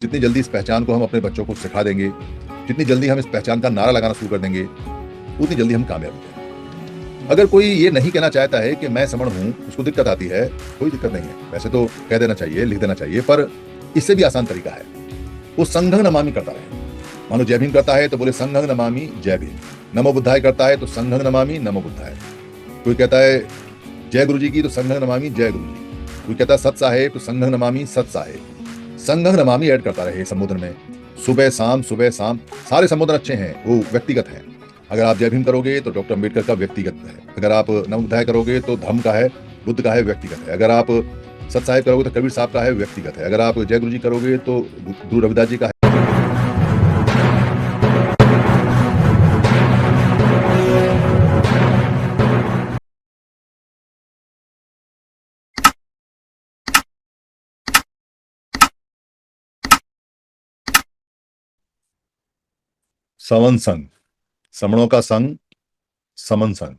जितनी जल्दी इस पहचान को हम अपने बच्चों को सिखा देंगे, जितनी जल्दी हम इस पहचान का नारा लगाना शुरू कर देंगे, उतनी जल्दी हम कामयाब होंगे। अगर कोई ये नहीं कहना चाहता है कि मैं समण हूं, उसको दिक्कत आती है, कोई दिक्कत नहीं है। वैसे तो कह देना चाहिए, लिख देना चाहिए, पर इससे भी आसान तरीका है। वो संघं नमामि करता रहे। मानो जय भीम करता है तो बोले संघं नमामि जय भीम। नमो बुद्धाय करता है तो संघं नमामि नमो बुद्धाय। कोई कहता है जय गुरु जी की तो संघं नमामि जय गुरु जी। कोई कहता है सत साहेब तो संघं नमामि सत साहेब। संघं नमामि ऐड करता रहे संबोधन में। सुबह शाम सारे संबोधन अच्छे हैं, वो व्यक्तिगत हैं। अगर आप जय भीम करोगे तो डॉक्टर अम्बेडकर का व्यक्तिगत है। अगर आप नमो बुद्धाय करोगे तो धम्म का है, बुद्ध का है, व्यक्तिगत है। अगर आप सत साहिब करोगे तो कबीर साहब का है, व्यक्तिगत है। अगर आप जय गुरु जी करोगे तो गुरु रविदास जी का है। समन संघ, समणों का संघ, समन संघ।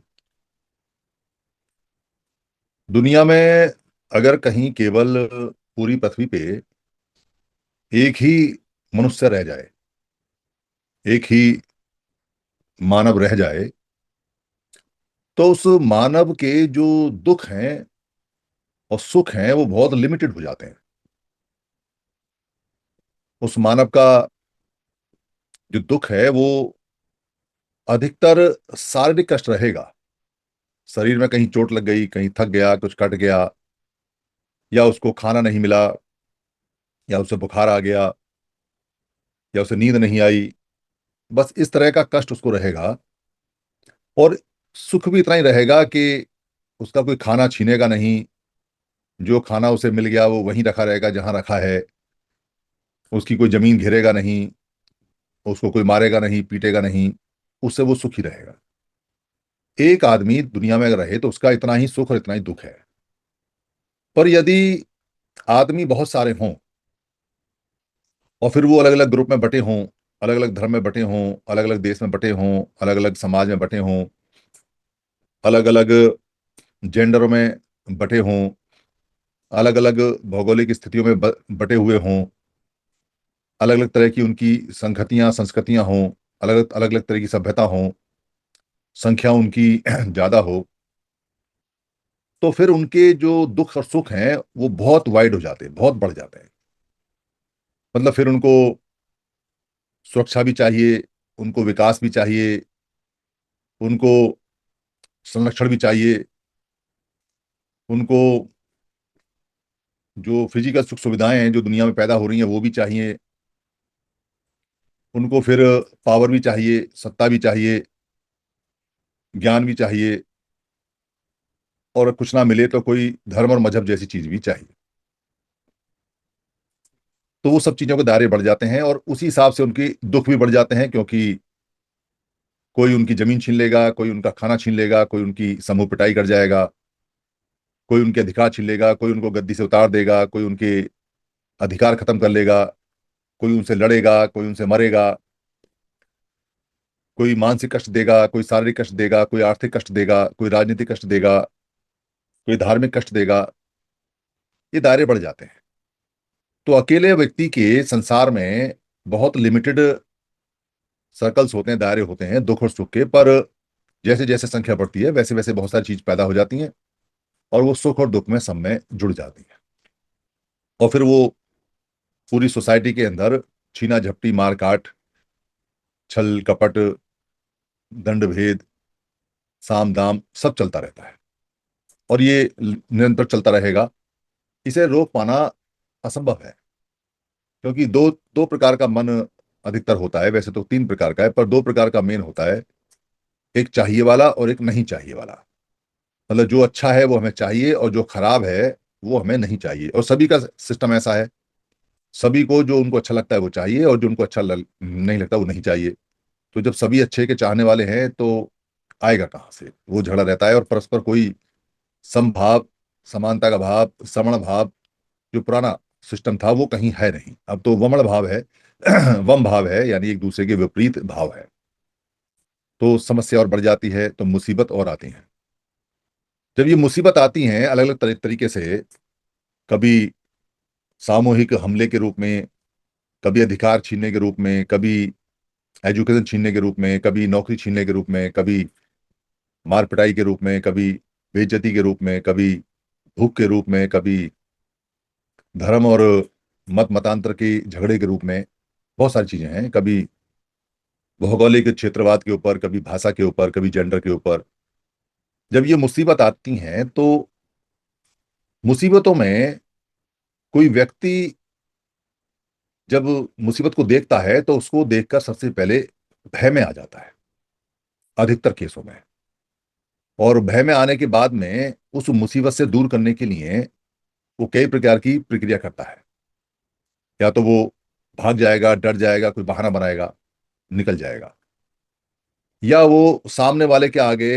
दुनिया में अगर कहीं केवल पूरी पृथ्वी पे एक ही मनुष्य रह जाए, एक ही मानव रह जाए, तो उस मानव के जो दुख हैं और सुख हैं वो बहुत लिमिटेड हो जाते हैं। उस मानव का जो दुख है वो अधिकतर शारीरिक कष्ट रहेगा। शरीर में कहीं चोट लग गई, कहीं थक गया, कुछ कट गया, या उसको खाना नहीं मिला, या उसे बुखार आ गया, या उसे नींद नहीं आई। बस इस तरह का कष्ट उसको रहेगा। और सुख भी इतना ही रहेगा कि उसका कोई खाना छीनेगा नहीं। जो खाना उसे मिल गया वो वहीं रखा रहेगा जहां रखा है। उसकी कोई जमीन घेरेगा नहीं, उसको कोई मारेगा नहीं, पीटेगा नहीं। उससे वो सुखी रहेगा। एक आदमी दुनिया में अगर रहे तो उसका इतना ही सुख और इतना ही दुख है। पर यदि आदमी बहुत सारे हों और फिर वो अलग अलग ग्रुप में बटे हों, अलग अलग धर्म में बटे हों, अलग अलग देश में बटे हों, अलग अलग समाज में बटे हों, अलग अलग जेंडरों में बटे हों, अलग अलग भौगोलिक स्थितियों में बटे हुए हों, अलग अलग तरह की उनकी संगतियां संस्कृतियां हों, अलग अलग अलग तरह की सभ्यता हों, संख्या उनकी ज्यादा हो, तो फिर उनके जो दुख और सुख हैं वो बहुत वाइड हो जाते हैं, बहुत बढ़ जाते हैं। मतलब फिर उनको सुरक्षा भी चाहिए, उनको विकास भी चाहिए, उनको संरक्षण भी चाहिए, उनको जो फिजिकल सुख सुविधाएं हैं जो दुनिया में पैदा हो रही हैं वो भी चाहिए, उनको फिर पावर भी चाहिए, सत्ता भी चाहिए, ज्ञान भी चाहिए, और कुछ ना मिले तो कोई धर्म और मजहब जैसी चीज भी चाहिए। तो वो सब चीजों के दायरे बढ़ जाते हैं और उसी हिसाब से उनके दुख भी बढ़ जाते हैं, क्योंकि कोई उनकी जमीन छीन लेगा, कोई उनका खाना छीन लेगा, कोई उनकी समूह पिटाई कर जाएगा, कोई उनके अधिकार छीन लेगा, कोई उनको गद्दी से उतार देगा, कोई उनके अधिकार खत्म कर लेगा, कोई उनसे लड़ेगा, कोई उनसे मरेगा, कोई मानसिक कष्ट देगा, कोई शारीरिक कष्ट देगा, कोई आर्थिक कष्ट देगा, कोई राजनीतिक कष्ट देगा, कोई धार्मिक कष्ट देगा। ये दायरे बढ़ जाते हैं। तो अकेले व्यक्ति के संसार में बहुत लिमिटेड सर्कल्स होते हैं, दायरे होते हैं दुख और सुख के। पर जैसे जैसे संख्या बढ़ती है वैसे वैसे बहुत सारी चीज पैदा हो जाती हैं और वो सुख और दुख में सब में जुड़ जाती है। और फिर वो पूरी सोसाइटी के अंदर छीना झपटी, मार काट, छल कपट, दंड भेद, साम दाम सब चलता रहता है। और ये निरंतर चलता रहेगा। इसे रोक पाना असंभव है, क्योंकि दो दो प्रकार का मन अधिकतर होता है। वैसे तो तीन प्रकार का है, पर दो प्रकार का मेन होता है। एक चाहिए वाला और एक नहीं चाहिए वाला। मतलब जो अच्छा है वो हमें चाहिए और जो खराब है वो हमें नहीं चाहिए। और सभी का सिस्टम ऐसा है। सभी को जो उनको अच्छा लगता है वो चाहिए और जो उनको अच्छा नहीं लगता वो नहीं चाहिए। तो जब सभी अच्छे के चाहने वाले हैं तो आएगा कहाँ से? वो झगड़ा रहता है और परस्पर कोई समभाव, समानता का भाव, समण भाव जो पुराना सिस्टम था वो कहीं है नहीं। अब तो वमण भाव है, वम भाव है, यानी एक दूसरे के विपरीत भाव है। तो समस्या और बढ़ जाती है, तो मुसीबत और आती है। जब ये मुसीबत आती हैं अलग अलग तरीके से, कभी सामूहिक हमले के रूप में, कभी अधिकार छीनने के रूप में, कभी एजुकेशन छीनने के रूप में, कभी नौकरी छीनने के रूप में, कभी मार पिटाई के रूप में, कभी बेइज्जती के रूप में, कभी भूख के रूप में, कभी धर्म और मत मतांतर के झगड़े के रूप में। बहुत सारी चीजें हैं, कभी भौगोलिक क्षेत्रवाद के ऊपर, कभी भाषा के ऊपर, कभी जेंडर के ऊपर। जब ये मुसीबत आती हैं तो मुसीबतों में कोई व्यक्ति जब मुसीबत को देखता है तो उसको देखकर सबसे पहले भय में आ जाता है, अधिकतर केसों में। और भय में आने के बाद में उस मुसीबत से दूर करने के लिए वो कई प्रकार की प्रक्रिया करता है। या तो वो भाग जाएगा, डर जाएगा, कोई बहाना बनाएगा, निकल जाएगा, या वो सामने वाले के आगे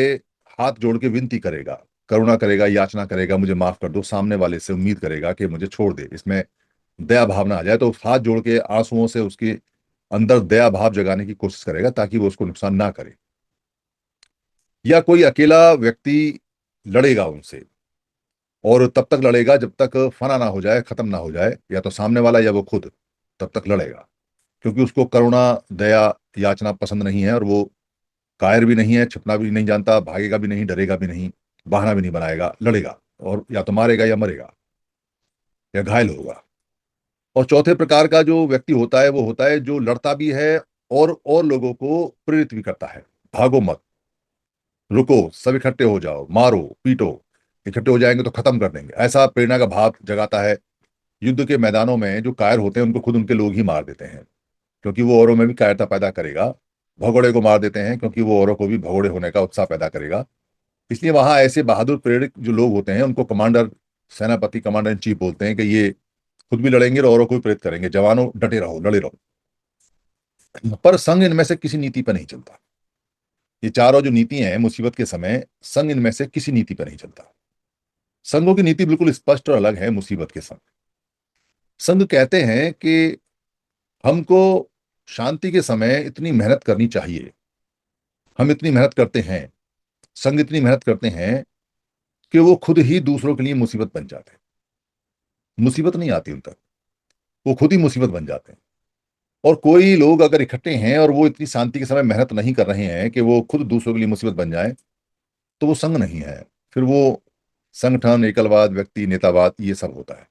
हाथ जोड़ के विनती करेगा, करुणा करेगा, याचना करेगा, मुझे माफ कर दो, सामने वाले से उम्मीद करेगा कि मुझे छोड़ दे, इसमें दया भावना आ जाए, तो हाथ जोड़ के आंसुओं से उसके अंदर दया भाव जगाने की कोशिश करेगा ताकि वो उसको नुकसान ना करे। या कोई अकेला व्यक्ति लड़ेगा उनसे, और तब तक लड़ेगा जब तक फना ना हो जाए, खत्म ना हो जाए, या तो सामने वाला या वो खुद, तब तक लड़ेगा। क्योंकि उसको करुणा, दया, याचना पसंद नहीं है, और वो कायर भी नहीं है, छिपना भी नहीं जानता, भागेगा भी नहीं, डरेगा भी नहीं, बहाना भी नहीं बनाएगा, लड़ेगा, और या तो मारेगा या मरेगा या घायल होगा। और चौथे प्रकार का जो व्यक्ति होता है वो होता है जो लड़ता भी है और लोगों को प्रेरित भी करता है। भागो मत, रुको, सब इकट्ठे हो जाओ, मारो पीटो, इकट्ठे हो जाएंगे तो खत्म कर देंगे, ऐसा प्रेरणा का भाव जगाता है। युद्ध के मैदानों में जो कायर होते हैं उनको खुद उनके लोग ही मार देते हैं, क्योंकि वो औरों में भी कायरता पैदा करेगा। भगोड़े को मार देते हैं क्योंकि वो औरों को भी भगोड़े होने का उत्साह पैदा करेगा। इसलिए वहां ऐसे बहादुर प्रेरक जो लोग होते हैं उनको कमांडर, सेनापति, कमांडर इन चीफ बोलते हैं, कि ये खुद भी लड़ेंगे और औरों को भी प्रेरित करेंगे, जवानों डटे रहो, लड़े रहो। पर संघ इनमें से किसी नीति पर नहीं चलता। ये चारों जो नीतियां हैं मुसीबत के समय, संघ इनमें से किसी नीति पर नहीं चलता। संघों की नीति बिल्कुल स्पष्ट और अलग है मुसीबत के समय। संघ कहते हैं कि हमको शांति के समय इतनी मेहनत करनी चाहिए, हम इतनी मेहनत करते हैं, संघ इतनी मेहनत करते हैं कि वो खुद ही दूसरों के लिए मुसीबत बन जाते हैं। मुसीबत नहीं आती उन तक, वो खुद ही मुसीबत बन जाते हैं। और कोई लोग अगर इकट्ठे हैं और वो इतनी शांति के समय मेहनत नहीं कर रहे हैं कि वो खुद दूसरों के लिए मुसीबत बन जाए, तो वो संघ नहीं है। फिर वो संगठन, एकलवाद, व्यक्ति, नेतावाद, ये सब होता है।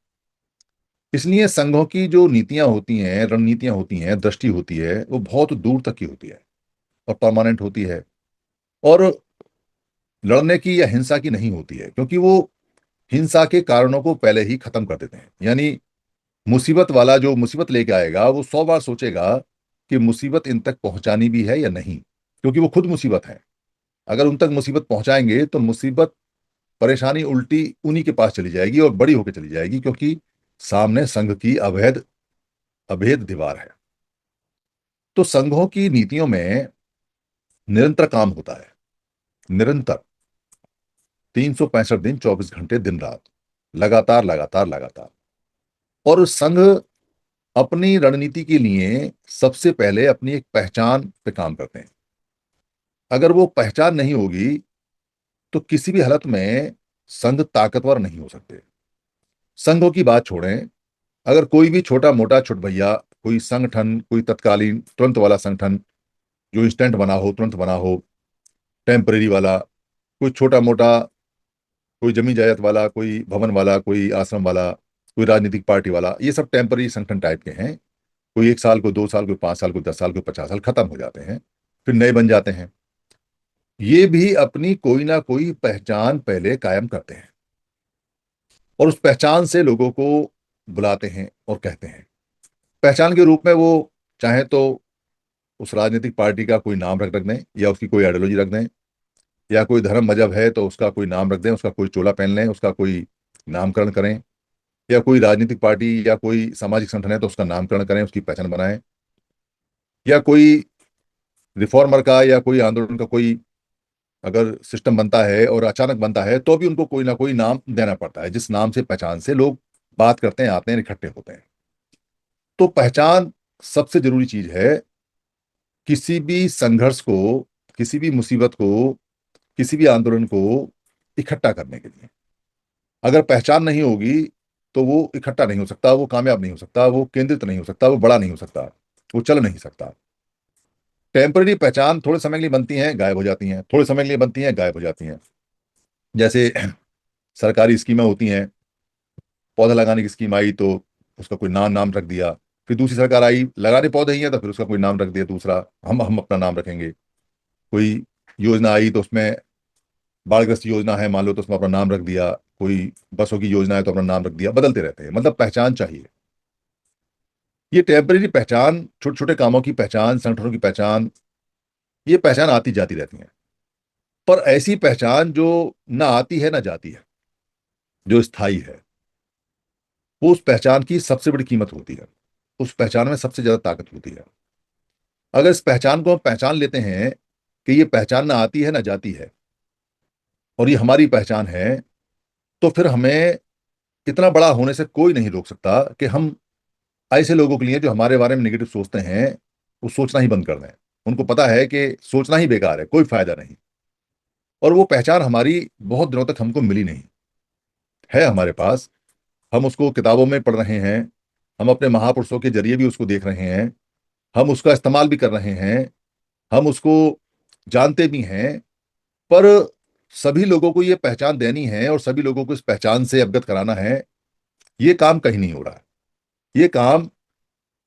इसलिए संघों की जो नीतियां होती हैं, रणनीतियां होती हैं, दृष्टि होती है, वो बहुत दूर तक की होती है और परमानेंट होती है, और लड़ने की या हिंसा की नहीं होती है, क्योंकि वो हिंसा के कारणों को पहले ही खत्म कर देते हैं। यानी मुसीबत वाला जो मुसीबत लेके आएगा वो 100 बार सोचेगा कि मुसीबत इन तक पहुंचानी भी है या नहीं, क्योंकि वो खुद मुसीबत है। अगर उन तक मुसीबत पहुंचाएंगे तो मुसीबत, परेशानी उल्टी उन्हीं के पास चली जाएगी और बड़ी होकर चली जाएगी, क्योंकि सामने संघ की अवैध अभेद दीवार है। तो संघों की नीतियों में निरंतर काम होता है, निरंतर, 365 दिन, 24 घंटे, दिन रात, लगातार लगातार लगातार। और संघ अपनी रणनीति के लिए सबसे पहले अपनी एक पहचान पे काम करते हैं। अगर वो पहचान नहीं होगी तो किसी भी हालत में संघ ताकतवर नहीं हो सकते। संघों की बात छोड़ें, अगर कोई भी छोटा मोटा छुट भैया कोई संगठन, कोई तत्कालीन तुरंत वाला संगठन जो इंस्टेंट बना हो, तुरंत बना हो, टेम्परेरी वाला, कोई छोटा मोटा, कोई जमीन जायदाद वाला, कोई भवन वाला, कोई आश्रम वाला, कोई राजनीतिक पार्टी वाला, ये सब टेम्पररी संगठन टाइप के हैं। कोई 1 साल, कोई 2 साल, कोई 5 साल, कोई 10 साल, कोई 50 साल, खत्म हो जाते हैं, फिर नए बन जाते हैं। ये भी अपनी कोई ना कोई पहचान पहले कायम करते हैं, और उस पहचान से लोगों को बुलाते हैं और कहते हैं। पहचान के रूप में वो चाहे तो उस राजनीतिक पार्टी का कोई नाम रख रख दें, या उसकी कोई आइडियोलॉजी रख दें, या कोई धर्म मजहब है तो उसका कोई नाम रख दें, उसका कोई चोला पहन लें, उसका कोई नामकरण करें, या कोई राजनीतिक पार्टी या कोई सामाजिक संगठन है तो उसका नामकरण करें, उसकी पहचान बनाएं, या कोई रिफॉर्मर का या कोई आंदोलन का कोई अगर सिस्टम बनता है और अचानक बनता है तो भी उनको कोई ना कोई नाम देना पड़ता है, जिस नाम से, पहचान से लोग बात करते हैं, आते हैं, इकट्ठे होते हैं। तो पहचान सबसे जरूरी चीज है किसी भी संघर्ष को, किसी भी मुसीबत को, किसी भी आंदोलन को इकट्ठा करने के लिए। अगर पहचान नहीं होगी तो वो इकट्ठा नहीं हो सकता, वो कामयाब नहीं हो सकता, वो केंद्रित नहीं हो सकता, वो बड़ा नहीं हो सकता, वो चल नहीं सकता। टेम्पररी पहचान थोड़े समय के लिए बनती हैं, गायब हो जाती हैं, थोड़े समय के लिए बनती हैं, गायब हो जाती हैं। जैसे सरकारी स्कीमें होती हैं, पौधा लगाने की स्कीम आई तो उसका कोई नाम नाम रख दिया। फिर दूसरी सरकार आई, लगाने पौधे ही हैं तो फिर उसका कोई नाम रख दिया दूसरा, हम अपना नाम रखेंगे। कोई योजना आई तो उसमें बाढ़ग्रस्त योजना है मान लो, तो उसमें अपना नाम रख दिया। कोई बसों की योजना है तो अपना नाम रख दिया। बदलते रहते हैं, मतलब पहचान चाहिए। ये टेम्परेरी पहचान, छोटे छोटे कामों की पहचान, संगठनों की पहचान, ये पहचान आती जाती रहती है। पर ऐसी पहचान जो ना आती है ना जाती है, जो स्थायी है, वो उस पहचान की सबसे बड़ी कीमत होती है। उस पहचान में सबसे ज्यादा ताकत होती है। अगर इस पहचान को हम पहचान लेते हैं कि ये पहचान ना आती है ना जाती है और ये हमारी पहचान है, तो फिर हमें इतना बड़ा होने से कोई नहीं रोक सकता कि हम ऐसे लोगों के लिए जो हमारे बारे में नेगेटिव सोचते हैं, वो सोचना ही बंद कर दें। उनको पता है कि सोचना ही बेकार है, कोई फायदा नहीं। और वो पहचान हमारी बहुत दिनों तक हमको मिली नहीं है, हमारे पास। हम उसको किताबों में पढ़ रहे हैं, हम अपने महापुरुषों के जरिए भी उसको देख रहे हैं, हम उसका इस्तेमाल भी कर रहे हैं, हम उसको जानते भी हैं। पर सभी लोगों को ये पहचान देनी है और सभी लोगों को इस पहचान से अवगत कराना है, ये काम कहीं नहीं हो रहा है। ये काम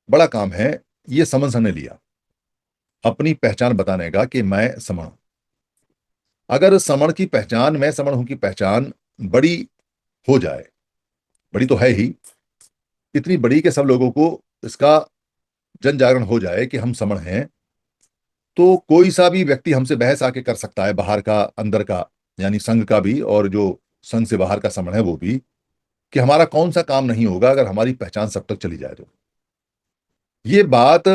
बड़ा काम है। ये समन ने लिया अपनी पहचान बताने का कि मैं समण हूं। अगर समण की पहचान, मैं समण हूं की पहचान बड़ी हो जाए, बड़ी तो है ही, इतनी बड़ी कि सब लोगों को इसका जन जागरण हो जाए कि हम समण हैं, तो कोई सा भी व्यक्ति हमसे बहस आके कर सकता है, बाहर का अंदर का, यानी संघ का भी और जो संघ से बाहर का समण है वो भी, कि हमारा कौन सा काम नहीं होगा अगर हमारी पहचान सब तक चली जाए तो। ये बात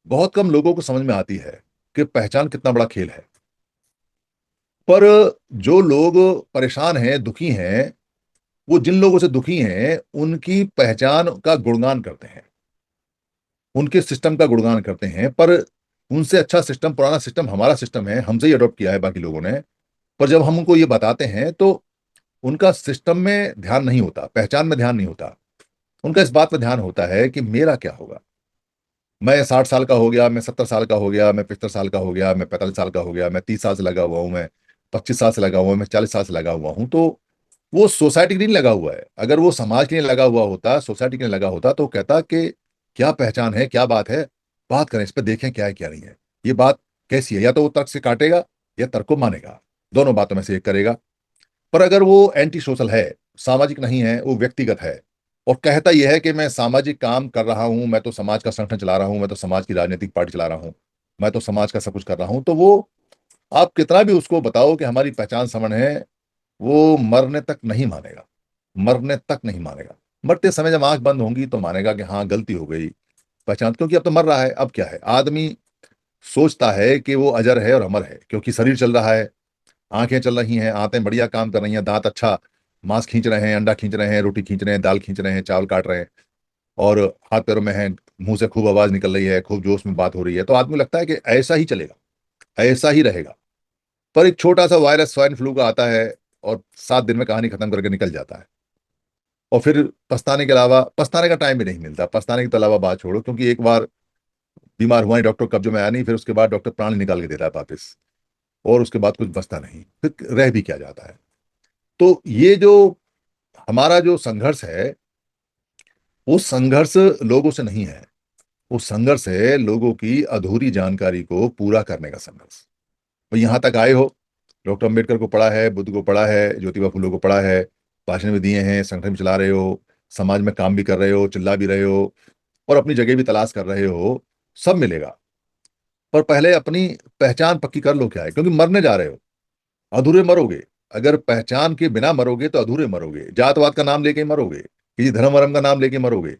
बहुत कम लोगों को समझ में आती है कि पहचान कितना बड़ा खेल है। पर जो लोग परेशान हैं, दुखी हैं, वो जिन लोगों से दुखी हैं उनकी पहचान का गुणगान करते हैं, उनके सिस्टम का गुणगान करते हैं। पर उनसे अच्छा सिस्टम, पुराना सिस्टम हमारा सिस्टम है, हमसे ही अडॉप्ट किया है बाकी लोगों ने। पर जब हम उनको ये बताते हैं तो उनका सिस्टम में ध्यान नहीं होता, पहचान में ध्यान नहीं होता। उनका इस बात में ध्यान होता है कि मेरा क्या होगा। मैं 60 साल का हो गया, मैं 70 साल का हो गया, मैं 75 साल का हो गया, मैं 45 साल का हो गया, मैं 30 साल से लगा हुआ हूं, मैं 25 साल से लगा हुआ हूं, मैं 40 साल से लगा हुआ हूं। तो वो सोसाइटी के लिए नहीं लगा हुआ है। अगर वो समाज के लिए लगा हुआ होता, सोसाइटी के लिए लगा होता, तो कहता कि क्या पहचान है, क्या बात है, बात करें इस पर, देखें क्या है क्या नहीं है, ये बात कैसी है। या तो वो तर्क से काटेगा या तर्क को मानेगा, दोनों बातों में से एक करेगा। पर अगर वो एंटी सोशल है, सामाजिक नहीं है, वो व्यक्तिगत है, और कहता यह है कि मैं सामाजिक काम कर रहा हूं, मैं तो समाज का संगठन चला रहा हूं, मैं तो समाज की राजनीतिक पार्टी चला रहा हूं, मैं तो समाज का सब कुछ कर रहा हूं, तो वो आप कितना भी उसको बताओ कि हमारी पहचान समण है, वो मरने तक नहीं मानेगा। मरने तक नहीं मानेगा। मरते समय जब आंख बंद होंगी तो मानेगा कि हाँ गलती हो गई, पहचान, क्योंकि अब तो मर रहा है। अब क्या है, आदमी सोचता है कि वो अजर है और अमर है, क्योंकि शरीर चल रहा है, आंखें चल रही हैं, आंतें बढ़िया काम कर रही हैं, दांत अच्छा मांस खींच रहे हैं, अंडा खींच रहे हैं, रोटी खींच रहे हैं, दाल खींच रहे हैं, चावल काट रहे हैं, और हाथ पैरों में है, मुंह से खूब आवाज निकल रही है, खूब जोश में बात हो रही है। तो आदमी लगता है कि ऐसा ही चलेगा, ऐसा ही रहेगा। पर एक छोटा सा वायरस स्वाइन फ्लू का आता है और 7 दिन में कहानी खत्म करके निकल जाता है। और फिर पछताने के अलावा, पछताने का टाइम भी नहीं मिलता। पछताने के अलावा बात छोड़ो, क्योंकि एक बार बीमार हुआ ही, डॉक्टर कब्जे में आया नहीं, फिर उसके बाद डॉक्टर प्राण निकाल के देता है वापिस, और उसके बाद कुछ बचता नहीं, फिर रह भी क्या जाता है। तो ये जो हमारा जो संघर्ष है, वो संघर्ष लोगों से नहीं है, वो संघर्ष है लोगों की अधूरी जानकारी को पूरा करने का संघर्ष। तो यहाँ तक आए हो, डॉक्टर अंबेडकर को पढ़ा है, बुद्ध को पढ़ा है, ज्योतिबा फुले को पढ़ा है, भाषण भी दिए हैं, संगठन भी चला रहे हो, समाज में काम भी कर रहे हो, चिल्ला भी रहे हो, और अपनी जगह भी तलाश कर रहे हो, सब मिलेगा। पर पहले अपनी पहचान पक्की कर लो क्या है, क्योंकि मरने जा रहे हो, अधूरे मरोगे। अगर पहचान के बिना मरोगे तो अधूरे मरोगे, जातवाद का नाम लेके ही मरोगे, किसी धर्म वर्म का नाम लेके मरोगे।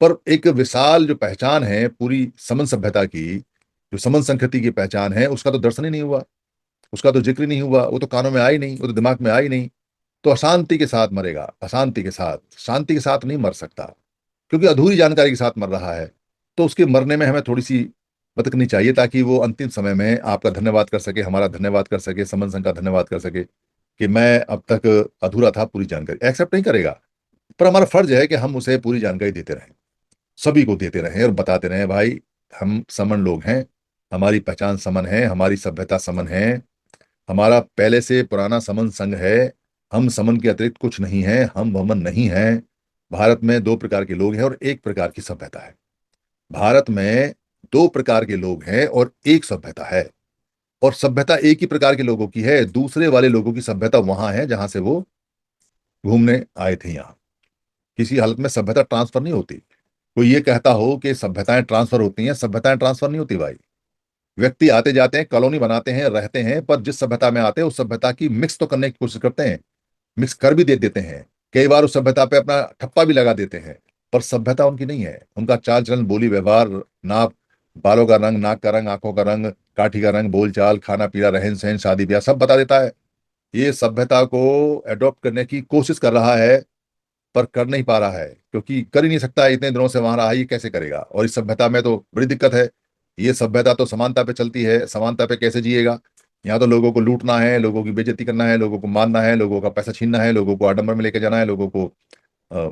पर एक विशाल जो पहचान है पूरी समन सभ्यता की, जो समन संस्कृति की पहचान है, उसका तो दर्शन ही नहीं हुआ, उसका तो जिक्र ही नहीं हुआ, वो तो कानों में आई नहीं, वो तो दिमाग में आई नहीं। तो अशांति के साथ मरेगा, अशांति के साथ, शांति के साथ नहीं मर सकता, क्योंकि अधूरी जानकारी के साथ मर रहा है। तो उसके मरने में हमें थोड़ी सी मदद करनी चाहिए, ताकि वो अंतिम समय में आपका धन्यवाद कर सके, हमारा धन्यवाद कर सके, समन संघ का धन्यवाद कर सके कि मैं अब तक अधूरा था, पूरी जानकारी एक्सेप्ट नहीं करेगा। पर हमारा फर्ज है कि हम उसे पूरी जानकारी देते रहें, सभी को देते रहें और बताते रहें, भाई हम समन लोग हैं, हमारी पहचान समन है, हमारी सभ्यता समन है, हमारा पहले से पुराना समन संघ है, हम समन के अतिरिक्त कुछ नहीं है, हम वमन नहीं हैं। भारत में दो प्रकार के लोग हैं और एक प्रकार की सभ्यता है। भारत में दो प्रकार के लोग हैं और एक सभ्यता है। और सभ्यता एक ही प्रकार के लोगों की है, दूसरे वाले लोगों की सभ्यता वहां है जहां से वो घूमने आए थे। यहाँ किसी हालत में सभ्यता ट्रांसफर नहीं होती। कोई ये कहता हो कि सभ्यताएं ट्रांसफर होती हैं, सभ्यताएं ट्रांसफर नहीं होती भाई। व्यक्ति आते जाते हैं, कॉलोनी बनाते हैं, रहते हैं, पर जिस सभ्यता में आते हैं उस सभ्यता की मिक्स तो करने की कोशिश करते हैं, मिक्स कर भी दे देते हैं, कई बार उस सभ्यता पे अपना ठप्पा भी लगा देते हैं। पर सभ्यता उनकी नहीं है। उनका चाल चलन, बोली व्यवहार, नाप, बालों का रंग, नाक का रंग, आंखों का रंग, काठी का रंग, बोलचाल, खाना पीना, रहन सहन, शादी ब्याह सब बता देता है। ये सभ्यता को एडॉप्ट करने की कोशिश कर रहा है, पर कर नहीं पा रहा है, क्योंकि कर ही नहीं सकता। इतने दिनों से वहां रहा है, ये कैसे करेगा? और इस सभ्यता में तो बड़ी दिक्कत है। ये सभ्यता तो समानता पे चलती है, समानता पे कैसे जिएगा? यहाँ तो लोगों को लूटना है, लोगों की बेइज्जती करना है, लोगों को मारना है, लोगों का पैसा छीनना है, लोगों को आडंबर में लेके जाना है, लोगों को अ,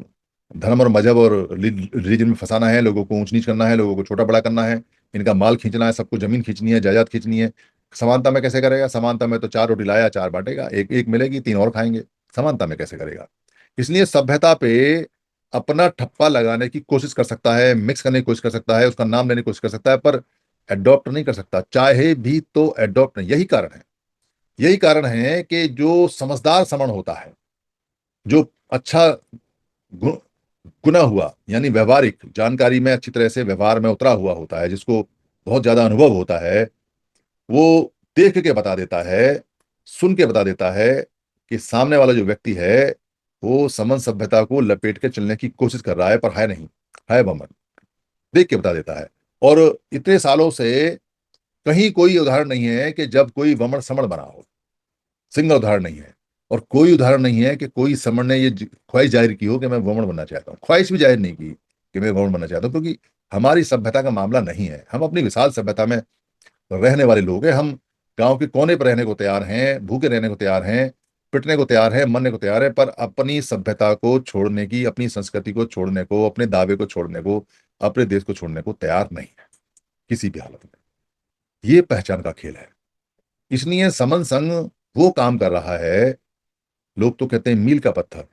धर्म और मजहब और रिलीजन में फंसाना है, लोगों को ऊंच नीच करना है, लोगों को छोटा बड़ा करना है, इनका माल खींचना है, सबको जमीन खींचनी है, जायदाद खींचनी है। समानता में कैसे करेगा? समानता में तो चार रोटी लाया चार बांटेगा, एक एक मिलेगी तीन और खाएंगे। समानता में कैसे करेगा? इसलिए सभ्यता पे अपना ठप्पा लगाने की कोशिश कर सकता है, मिक्स करने की कोशिश कर सकता है, उसका नाम लेने की कोशिश कर सकता है, पर एडॉप्ट नहीं कर सकता, चाहे भी तो एडॉप्ट नहीं। यही कारण है, यही कारण है कि जो समझदार समण होता है, जो अच्छा गु- गुना हुआ, यानी व्यवहारिक जानकारी में अच्छी तरह से व्यवहार में उतरा हुआ होता है, जिसको बहुत ज्यादा अनुभव होता है, वो देख के बता देता है, सुन के बता देता है कि सामने वाला जो व्यक्ति है वो समन सभ्यता को लपेट के चलने की कोशिश कर रहा है, पर है नहीं, है बमन। देख के बता देता है। और इतने सालों से कहीं कोई उदाहरण नहीं है कि जब कोई वमन समण बना हो, सिंगल उदाहरण नहीं है। और कोई उदाहरण नहीं है कि कोई समण ने ये ख्वाहिश जाहिर की हो कि मैं वमन बनना चाहता हूँ, ख्वाहिश भी जाहिर नहीं की कि मैं वमन बनना चाहता हूँ, क्योंकि हमारी सभ्यता का मामला नहीं है। हम अपनी विशाल सभ्यता में रहने वाले लोग हैं। हम गांव के कोने पर रहने को तैयार हैं, भूखे रहने को तैयार हैं, पिटने को तैयार हैं, मरने को तैयार है, पर अपनी सभ्यता को छोड़ने की, अपनी संस्कृति को छोड़ने को, अपने दावे को छोड़ने को, अपने देश को छोड़ने को तैयार नहीं है किसी भी हालत में। ये पहचान का खेल है। इसलिए समन संघ वो काम कर रहा है। लोग तो कहते हैं मील का पत्थर,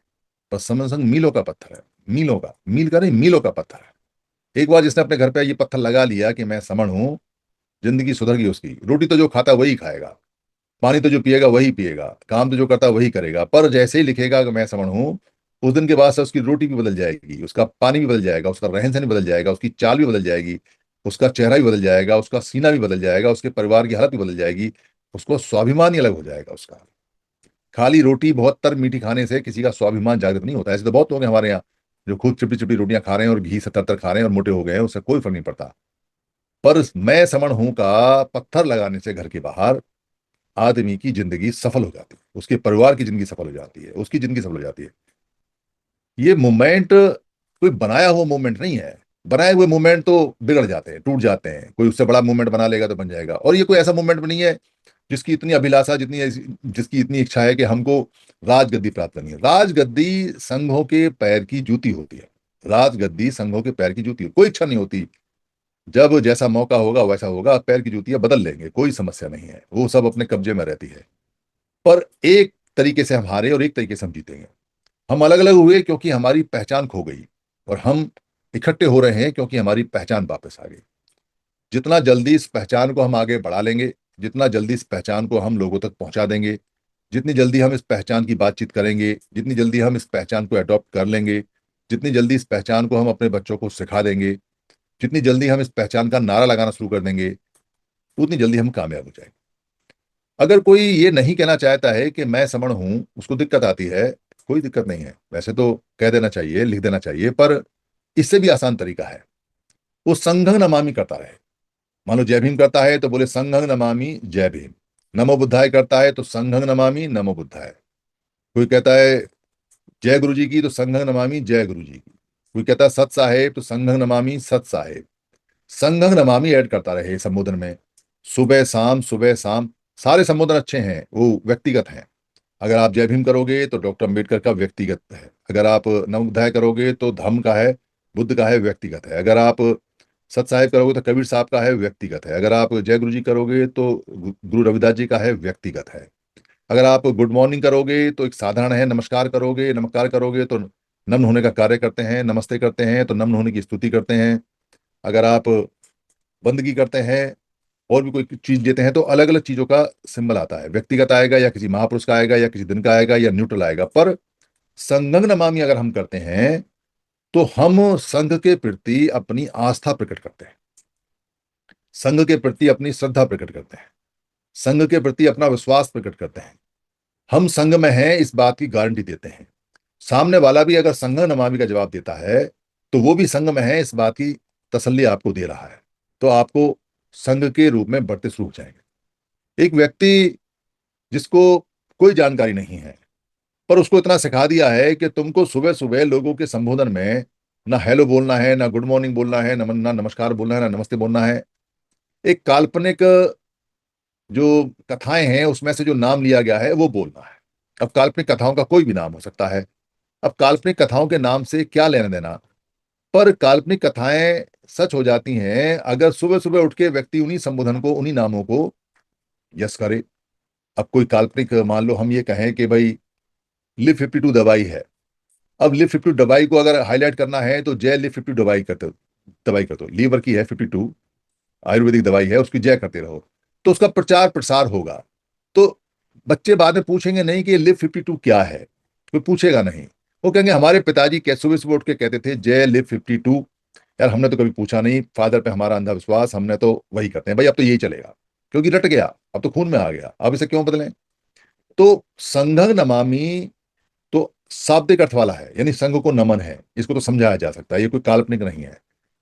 पर समन संघ मीलों का पत्थर है। मीलों का, मील का नहीं, मीलों का पत्थर है। एक बार जिसने अपने घर पे ये पत्थर लगा लिया कि मैं समण हूं, जिंदगी सुधर गई उसकी। रोटी तो जो खाता वही खाएगा, पानी तो जो पिएगा वही पिएगा, काम तो जो करता वही करेगा, पर जैसे ही लिखेगा कि मैं समण हूं, उस दिन के बाद से उसकी रोटी भी बदल जाएगी, उसका पानी भी बदल जाएगा, उसका रहन सहन भी बदल जाएगा, उसकी चाल भी बदल जाएगी, उसका चेहरा भी बदल जाएगा, उसका सीना भी बदल जाएगा, उसके परिवार की हालत भी बदल जाएगी, उसको स्वाभिमान ही अलग हो जाएगा उसका। खाली रोटी बहुत तर मीठी खाने से किसी का स्वाभिमान जागृत नहीं होता। ऐसे तो बहुत लोग हैं हमारे यहाँ जो खूब चिपटी चिपटी रोटियां खा रहे हैं और घी से तर तर खा रहे हैं और मोटे हो गए हैं, उससे कोई फर्क नहीं पड़ता। पर मैं समण हूं का पत्थर लगाने से घर के बाहर आदमी की जिंदगी सफल हो जाती है, उसके परिवार की जिंदगी सफल हो जाती है, उसकी जिंदगी सफल हो जाती है। ये मूवमेंट कोई बनाया हुआ मूवमेंट नहीं है। बनाए हुए मूवमेंट तो बिगड़ जाते हैं, टूट जाते हैं। कोई उससे बड़ा मूवमेंट बना लेगा तो बन जाएगा। और ये कोई ऐसा मूवमेंट भी नहीं है जिसकी इतनी अभिलाषा, जिसकी इतनी इच्छा है कि हमको राजगद्दी प्राप्त करनी है। राजगद्दी संघों के पैर की जूती होती है। राजगद्दी संघों के पैर की जूती, कोई इच्छा नहीं होती। जब जैसा मौका होगा वैसा होगा, पैर की जूतियां बदल लेंगे, कोई समस्या नहीं है, वो सब अपने कब्जे में रहती है। पर एक तरीके से हम हारे और एक तरीके से हम जीतेंगे। हम अलग अलग हुए क्योंकि हमारी पहचान खो गई, और हम इकट्ठे हो रहे हैं क्योंकि हमारी पहचान वापस आ गई। जितना जल्दी इस पहचान को हम आगे बढ़ा लेंगे, जितना जल्दी इस पहचान को हम लोगों तक पहुंचा देंगे, जितनी जल्दी हम इस पहचान की बातचीत करेंगे, जितनी जल्दी हम इस पहचान को अडॉप्ट कर लेंगे, जितनी जल्दी इस पहचान को हम अपने बच्चों को सिखा देंगे, जितनी जल्दी हम इस पहचान का नारा लगाना शुरू कर देंगे, उतनी जल्दी हम कामयाब हो जाएंगे। अगर कोई ये नहीं कहना चाहता है कि मैं समण हूं, उसको दिक्कत आती है, कोई दिक्कत नहीं है। वैसे तो कह देना चाहिए, लिख देना चाहिए, पर इससे भी आसान तरीका है। वो संघं नमामि करता रहे। मान लो जय भीम करता है तो बोले संघं नमामि जय भीम। नमो बुद्धाय करता है तो संघं नमामि नमो बुद्धाय। कोई कहता है जय गुरु जी की तो संघं नमामि जय गुरु जी की। कोई कहता है सत साहेब तो संघं नमामि सत साहेब। संघं नमामि ऐड करता रहे संबोधन में। सुबह शाम, सुबह शाम। सारे संबोधन अच्छे हैं, वो व्यक्तिगत हैं। अगर आप जय भीम करोगे तो डॉक्टर अम्बेडकर का व्यक्तिगत है। अगर आप नमोबुद्धाय करोगे तो धम्म का है, बुद्ध का है, व्यक्तिगत है। अगर आप सत साहिब करोगे तो कबीर साहब का है, व्यक्तिगत है। अगर आप जय गुरु जी करोगे तो गुरु रविदास जी का है, व्यक्तिगत है। अगर आप गुड मॉर्निंग करोगे तो एक साधारण है, नमस्कार करोगे, नमस्कार करोगे तो नम्न होने का कार्य करते हैं, नमस्ते करते हैं तो नम्न होने की स्तुति करते हैं। अगर आप बंदगी करते हैं और भी कोई चीज देते हैं तो अलग अलग चीजों का सिंबल आता है, व्यक्तिगत आएगा या किसी महापुरुष का आएगा या किसी दिन का आएगा या न्यूट्रल आएगा। पर संघं नमामि अगर हम करते हैं तो हम संघ के प्रति अपनी आस्था प्रकट करते हैं, संघ के प्रति अपनी श्रद्धा प्रकट करते हैं, संघ के प्रति अपना विश्वास प्रकट करते हैं। हम संघ में हैं इस बात की गारंटी देते हैं। सामने वाला भी अगर संघं नमामि का जवाब देता है तो वो भी संघ में है इस बात की तसल्ली आपको दे रहा है, तो आपको संघ के रूप में बढ़ते शुरू हो जाएंगे। एक व्यक्ति जिसको कोई जानकारी नहीं है पर उसको इतना सिखा दिया है कि तुमको सुबह सुबह लोगों के संबोधन में ना हेलो बोलना है, ना गुड मॉर्निंग बोलना है, ना नमस्कार बोलना है, ना नमस्ते बोलना है। एक काल्पनिक जो कथाएं हैं उसमें से जो नाम लिया गया है वो बोलना है। अब काल्पनिक कथाओं का कोई भी नाम हो सकता है। अब काल्पनिक कथाओं के नाम से क्या लेना देना, पर काल्पनिक कथाएं सच हो जाती हैं अगर सुबह सुबह उठ के व्यक्ति उन्हीं संबोधन को, उन्हीं नामों को यस करे। अब कोई काल्पनिक, मान लो हम ये कहें कि भाई लिव 52 दवाई है। अब लिव 52 दवाई को अगर हाईलाइट करना है तो जय लिव 52 दवाई करते हो, दवाई करते हो, लीवर की है 52, आयुर्वेदिक दवाई है, उसकी जय करते रहो तो उसका प्रचार प्रसार होगा। तो बच्चे बाद में पूछेंगे नहीं कि लिव 52 क्या है, कोई पूछेगा नहीं। वो कहेंगे हमारे पिताजी कैसे सुबह सुबह उठ के कहते थे जय लिव 52। यार हमने तो कभी पूछा नहीं, फादर पे हमारा अंधविश्वास, हमने तो वही करते हैं भाई, अब तो यही चलेगा क्योंकि रट गया, अब तो खून में आ गया, अब इसे क्यों बदलें। तो संघं नमामि तो शाब्दिक अर्थ वाला है, यानी संघ को नमन है, इसको तो समझाया जा सकता है, ये कोई काल्पनिक नहीं है।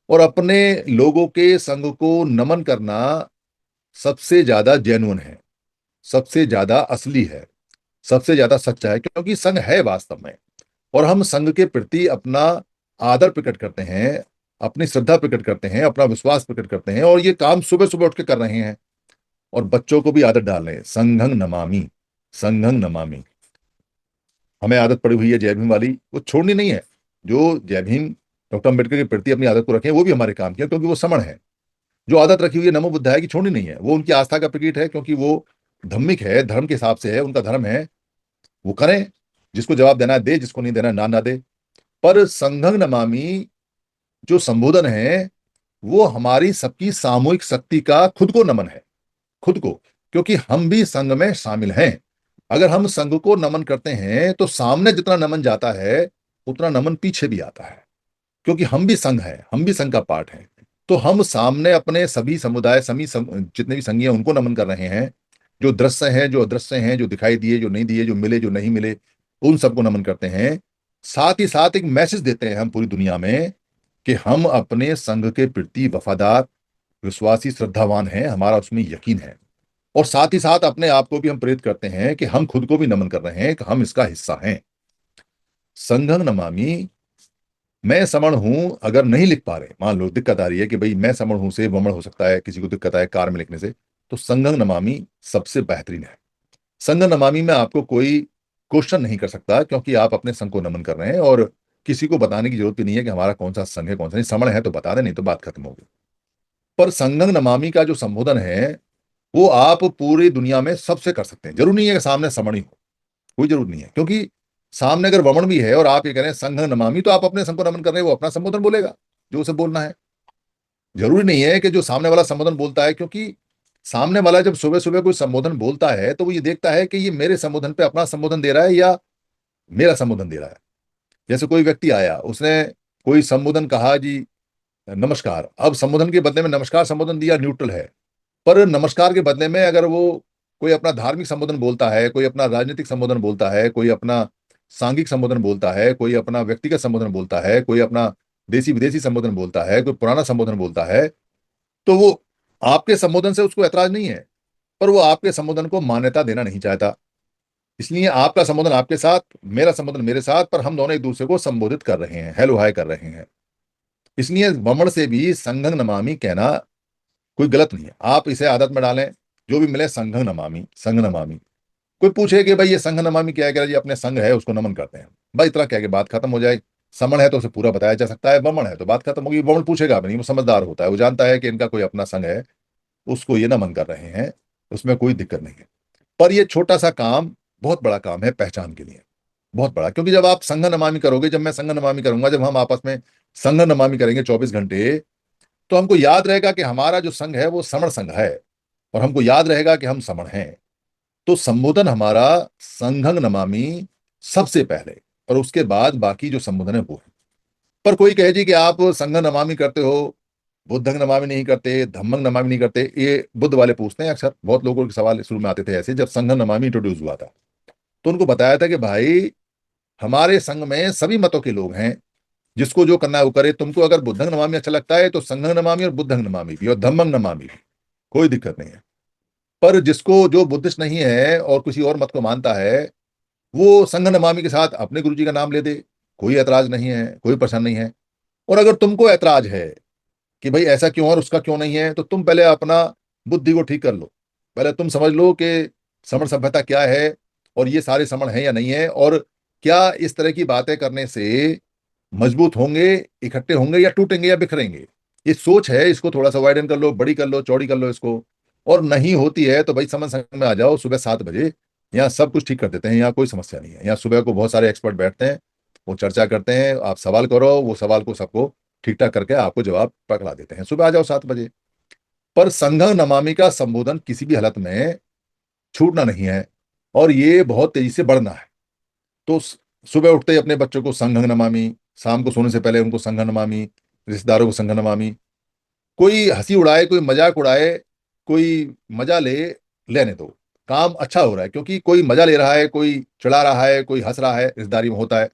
और अपने लोगों के संघ को नमन करना सबसे ज्यादा जेन्युइन है, सबसे ज्यादा असली है, सबसे ज्यादा सच्चा है, क्योंकि संघ है वास्तव में। और हम संघ के प्रति अपना आदर प्रकट करते हैं, अपनी श्रद्धा प्रकट करते हैं, अपना विश्वास प्रकट करते हैं, और ये काम सुबह सुबह उठ के कर रहे हैं। और बच्चों को भी आदत डाल रहे हैं, संघं नमामि, संघं नमामि। हमें आदत पड़ी हुई है जय भीम वाली, वो छोड़नी नहीं है। जो जय भीम डॉक्टर अम्बेडकर के प्रति अपनी आदत को रखें वो भी हमारे काम की है, क्योंकि वो समण है। जो आदत रखी हुई है नमो बुद्धाय की, छोड़नी नहीं है, वो उनकी आस्था का प्रतीक है, क्योंकि वो धम्मिक है, धर्म के हिसाब से है, उनका धर्म है, वो करें। जिसको जवाब देना है दे, जिसको नहीं देना ना दे। पर संघं नमामि जो संबोधन है वो हमारी सबकी सामूहिक शक्ति का खुद को नमन है, खुद को, क्योंकि हम भी संघ में शामिल हैं। अगर हम संघ को नमन करते हैं तो सामने जितना नमन जाता है उतना नमन पीछे भी आता है, क्योंकि हम भी संघ है, हम भी संघ का पार्ट है। तो हम सामने अपने सभी समुदाय, जितने भी संघी हैं उनको नमन कर रहे हैं। जो दृश्य हैं, जो अदृश्य हैं, जो दिखाई दिए, जो नहीं दिए, जो मिले, जो नहीं मिले, उन सबको नमन करते हैं। साथ ही साथ एक मैसेज देते हैं हम पूरी दुनिया में कि हम अपने संघ के प्रति वफादार, विश्वासी, श्रद्धावान हैं, हमारा उसमें यकीन है। और साथ ही साथ अपने आप को भी हम प्रेरित करते हैं कि हम खुद को भी नमन कर रहे हैं कि हम इसका हिस्सा हैं। संघं नमामि, मैं समण हूं अगर नहीं लिख पा रहे, मान लो दिक्कत आ रही है कि भाई मैं समण हूं से वमण हो सकता है, किसी को दिक्कत आए कार में लिखने से, तो संघं नमामि सबसे बेहतरीन है। संघं नमामि में आपको कोई क्वेश्चन नहीं कर सकता, क्योंकि आप अपने संघ को नमन कर रहे हैं और किसी को बताने की जरूरत भी नहीं है कि हमारा कौन सा संघ है कौन सा नहीं। समण है तो बता दें, नहीं तो बात खत्म होगी। पर संघं नमामि का जो संबोधन है वो आप पूरी दुनिया में सबसे कर सकते हैं। जरूर नहीं है कि सामने समण ही हो, कोई जरूरत नहीं है, क्योंकि सामने अगर वमन भी है और आप ये कह रहे हैं संघ नमामि, तो आप अपने संघ को नमन कर रहे हैं, वो अपना संबोधन बोलेगा जो उसे बोलना है। जरूरी नहीं है कि जो सामने वाला संबोधन बोलता है, क्योंकि सामने वाला जब सुबह सुबह कोई संबोधन बोलता है तो वो ये देखता है कि ये मेरे संबोधन पे अपना संबोधन दे रहा है या मेरा संबोधन दे रहा है। जैसे कोई व्यक्ति आया, उसने कोई संबोधन कहा जी नमस्कार, अब संबोधन के बदले में नमस्कार संबोधन दिया, न्यूट्रल है। पर नमस्कार के बदले में अगर वो कोई अपना धार्मिक संबोधन बोलता है, कोई अपना राजनीतिक संबोधन बोलता है, कोई अपना सांघिक संबोधन बोलता है, कोई अपना व्यक्तिगत संबोधन बोलता है, कोई अपना देसी विदेशी संबोधन बोलता है, कोई पुराना संबोधन बोलता है, तो वो आपके संबोधन से उसको ऐतराज नहीं है, पर वो आपके संबोधन को मान्यता देना नहीं चाहता। इसलिए आपका संबोधन आपके साथ, मेरा संबोधन मेरे साथ, पर हम दोनों एक दूसरे को संबोधित कर रहे हैं, हेलो हाय कर रहे हैं। इसलिए वमन से भी संघं नमामि कहना कोई गलत नहीं है, आप इसे आदत में डालें। जो भी मिले संघं नमामि, संघ नमामि। कोई पूछे कि भाई ये संघ नमामि क्या है, कह रहा जी अपने संघ है उसको नमन करते हैं। भाई इतना क्या कि बात खत्म हो जाए। समण है तो उसे पूरा बताया जा सकता है, बमण है तो बात खत्म होगी। बमण पूछेगा भी नहीं, वो समझदार होता है, वो जानता है कि इनका कोई अपना संघ है, उसको ये नमन कर रहे हैं, उसमें कोई दिक्कत नहीं है। पर ये छोटा सा काम बहुत बड़ा काम है पहचान के लिए, बहुत बड़ा। क्योंकि जब आप संघ नमामि करोगे, जब मैं संघ नमामि करूंगा, जब हम आपस में संघ नमामि करेंगे 24 घंटे, तो हमको याद रहेगा कि हमारा जो संघ है वो समण संघ है, और हमको याद रहेगा कि हम समण हैं। तो संबोधन हमारा संघं नमामि सबसे पहले, और उसके बाद बाकी जो संबोधन है वो है। पर कोई कहे जी कि आप संघ नमामि करते हो, बुद्धंग नमामि नहीं करते, धम्मंग नमामि नहीं करते। ये बुद्ध वाले पूछते हैं अक्सर, बहुत लोगों के सवाल शुरू में आते थे ऐसे, जब संघ नमामि इंट्रोड्यूस हुआ था तो उनको बताया था कि भाई हमारे संघ में सभी मतों के लोग हैं, जिसको जो करना है वो करे। तुमको अगर बुद्धंग नमामि अच्छा लगता है तो संघं नमामि और बुद्धंग नमामि भी और धम्मंग नमामि भी, कोई दिक्कत नहीं है। पर जिसको जो बुद्धिस्ट नहीं है और किसी और मत को मानता है, वो संघ नमामि के साथ अपने गुरु जी का नाम ले दे, कोई ऐतराज नहीं है, कोई परेशान नहीं है। और अगर तुमको ऐतराज है कि भाई ऐसा क्यों और उसका क्यों नहीं है, तो तुम पहले अपना बुद्धि को ठीक कर लो। पहले तुम समझ लो कि समण सभ्यता क्या है, और ये सारे समण हैं या नहीं है, और क्या इस तरह की बातें करने से मजबूत होंगे, इकट्ठे होंगे, या टूटेंगे या बिखरेंगे। ये सोच है, इसको थोड़ा सा वाइडन कर लो, बड़ी कर लो, चौड़ी कर लो इसको। और नहीं होती है तो भाई समन संघ में आ जाओ सुबह 7 बजे, यहाँ सब कुछ ठीक कर देते हैं, यहाँ कोई समस्या नहीं है। यहाँ सुबह को बहुत सारे एक्सपर्ट बैठते हैं, वो चर्चा करते हैं, आप सवाल करो, वो सवाल को सबको ठीक ठाक करके आपको जवाब पकड़ा देते हैं। सुबह आ जाओ 7 बजे। पर संघं नमामि का संबोधन किसी भी हालत में छूटना नहीं है, और ये बहुत तेजी से बढ़ना है। तो सुबह उठते ही अपने बच्चों को संघं नमामि, शाम को सोने से पहले उनको संघं नमामि, रिश्तेदारों को संघं नमामि। कोई हंसी उड़ाए, कोई मजाक उड़ाए, कोई मजा ले, लेने दो, काम अच्छा हो रहा है। क्योंकि कोई मजा ले रहा है, कोई चिढ़ा रहा है, कोई हंस रहा है, रिश्तेदारी में होता है।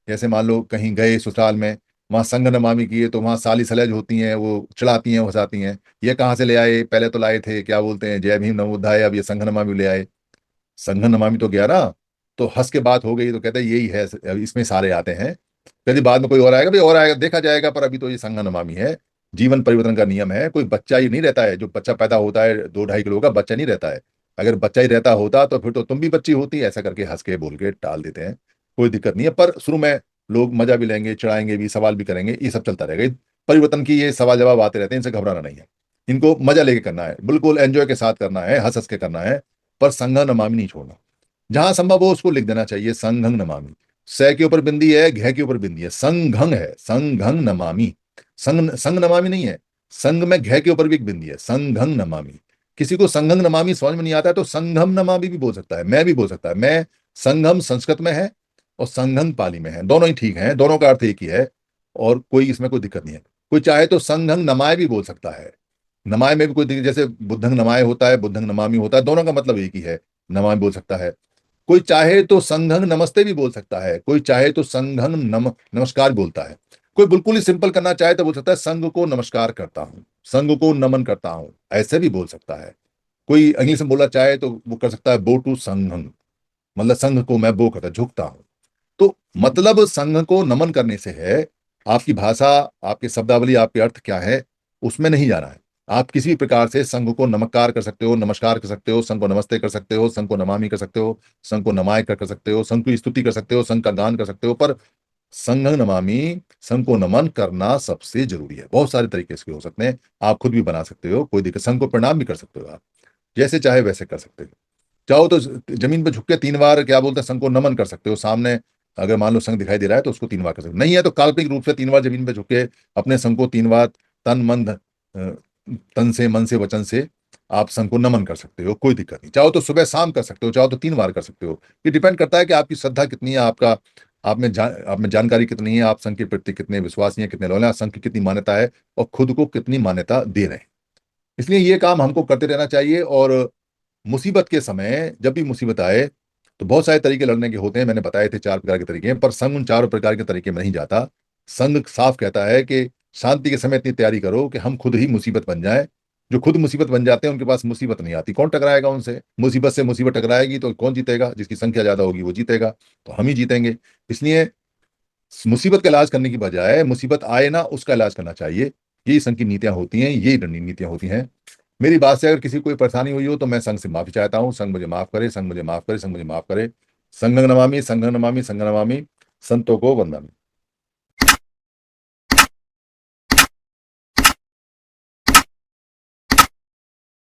जैसे मान लो कहीं गए ससुराल में, वहां संग नमामि किए, तो वहां साली सलेज होती हैं, वो चिढ़ाती हैं, हंसाती हैं, ये कहाँ से ले आए, पहले तो लाए थे क्या बोलते हैं जय भीम नमो बुद्धाय, अब ये संग नमामि ले आए। संघ नमामि तो गया ना, तो हंस के बात हो गई, तो कहते हैं यही है, अब इसमें सारे आते हैं। कभी बाद में कोई और आएगा, भाई और आएगा, देखा जाएगा, पर अभी तो ये संघ नमामि है। जीवन परिवर्तन का नियम है, कोई बच्चा ही नहीं रहता है। जो बच्चा पैदा होता है 2-2.5 किलो का बच्चा नहीं रहता है। अगर बच्चा ही रहता होता तो फिर तो तुम भी बच्ची होती। ऐसा करके हंस के बोल के टाल देते हैं, कोई दिक्कत नहीं है। पर शुरू में लोग मजा भी लेंगे, चिढ़ाएंगे भी, सवाल भी करेंगे, ये सब चलता रहेगा। परिवर्तन की ये सवाल जवाब आते रहते हैं, इनसे घबराना नहीं है। इनको मजा लेके करना है, बिल्कुल एंजॉय के साथ करना है, हंस हंस के करना है। पर संघ नमामि नहीं छोड़ना। जहां संभव हो उसको लिख देना चाहिए संघं नमामि। स के ऊपर बिंदी है, घ के ऊपर बिंदी है, संघं है, संघं नमामि। संग संग नमामि नहीं है। संग में घ के ऊपर भी एक बिंदी है, संघं नमामि। किसी को संघं नमामि समझ में नहीं आता है तो संघम नमामि भी बोल सकता है, मैं भी बोल सकता है। मैं संघम संस्कृत में है और संघं पाली में है, दोनों ही ठीक है, दोनों का अर्थ एक ही है, और कोई इसमें कोई दिक्कत नहीं है। कोई चाहे तो संघं नमाय भी बोल सकता है। नमाय में भी कोई दिक्कत, जैसे बुद्धंग नमाय होता है, बुद्धंग नमामि होता है, दोनों का मतलब एक ही है, नमामि बोल सकता है। कोई चाहे तो संघं नमस्ते भी बोल सकता है, कोई चाहे तो संघं नमस्कार बोलता है। कोई बिल्कुल ही सिंपल करना चाहे तो बोल सकता है संघ को नमस्कार करता हूं, संघ को नमन करता हूं, ऐसे भी बोल सकता है। कोई इंग्लिश में बोलना चाहे तो वो कर सकता है बो टू संघं, मतलब संघ को मैं बो करता झुकता हूं। तो मतलब संघ को नमन करने से है। आपकी भाषा, आपकी शब्दावली, आपके अर्थ क्या है, उसमें नहीं जाना है। आप किसी भी प्रकार से संघ को नमस्कार कर सकते हो, नमस्कार कर सकते हो, संघ को नमस्ते कर सकते हो, संघ को नमामि कर सकते हो, संघ को नमाय कर सकते हो, संघ की स्तुति कर सकते हो, संघ का गान कर सकते हो। पर संघं नमामि, संघ को नमन करना सबसे जरूरी है। बहुत सारे तरीके इसके हो सकते हैं, आप खुद भी बना सकते हो, कोई दिक्कत। संघ को प्रणाम भी कर सकते हो आप, जैसे चाहे वैसे कर सकते हो। चाहो तो जमीन पे झुक के 3 बार क्या बोलते हैं संघ को नमन कर सकते हो। सामने अगर मान लो संघ दिखाई दे रहा है तो उसको 3 बार कर सकते हो, नहीं है तो काल्पनिक रूप से 3 बार जमीन पे झुक के अपने संघ को 3 बार तन से, मन से, वचन से आप संघ को नमन कर सकते हो, कोई दिक्कत नहीं। चाहो तो सुबह शाम कर सकते हो, चाहो तो 3 बार कर सकते हो। ये डिपेंड करता है कि आपकी श्रद्धा कितनी है, आपका आप में जानकारी कितनी है, आप संघ के प्रति कितने विश्वासी हैं, कितने लोग हैं, संघ की कितनी मान्यता है, और खुद को कितनी मान्यता दे रहे हैं। इसलिए ये काम हमको करते रहना चाहिए। और मुसीबत के समय जब भी मुसीबत आए तो बहुत सारे तरीके लड़ने के होते हैं, मैंने बताए थे 4 प्रकार के तरीके हैं, पर संघ उन 4 प्रकार के तरीके में नहीं जाता। संघ साफ कहता है कि शांति के समय इतनी तैयारी करो कि हम खुद ही मुसीबत बन जाए। जो खुद मुसीबत बन जाते हैं उनके पास मुसीबत नहीं आती, कौन टकराएगा उनसे। मुसीबत से मुसीबत टकराएगी तो कौन जीतेगा, जिसकी संख्या ज्यादा होगी वो जीतेगा, तो हम ही जीतेंगे। इसलिए मुसीबत का इलाज करने की बजाय मुसीबत आए ना उसका इलाज करना चाहिए। यही संघ की नीतियां होती हैं, यही रणनीतियां होती हैं। मेरी बात से अगर किसी को कोई परेशानी हुई हो तो मैं संघ से माफी चाहता हूँ। संघ मुझे माफ करे, संघ मुझे माफ करे, संघ मुझे माफ करे। संघं नमामि, संघं नमामि, संघं नमामि, संतों को वंदन।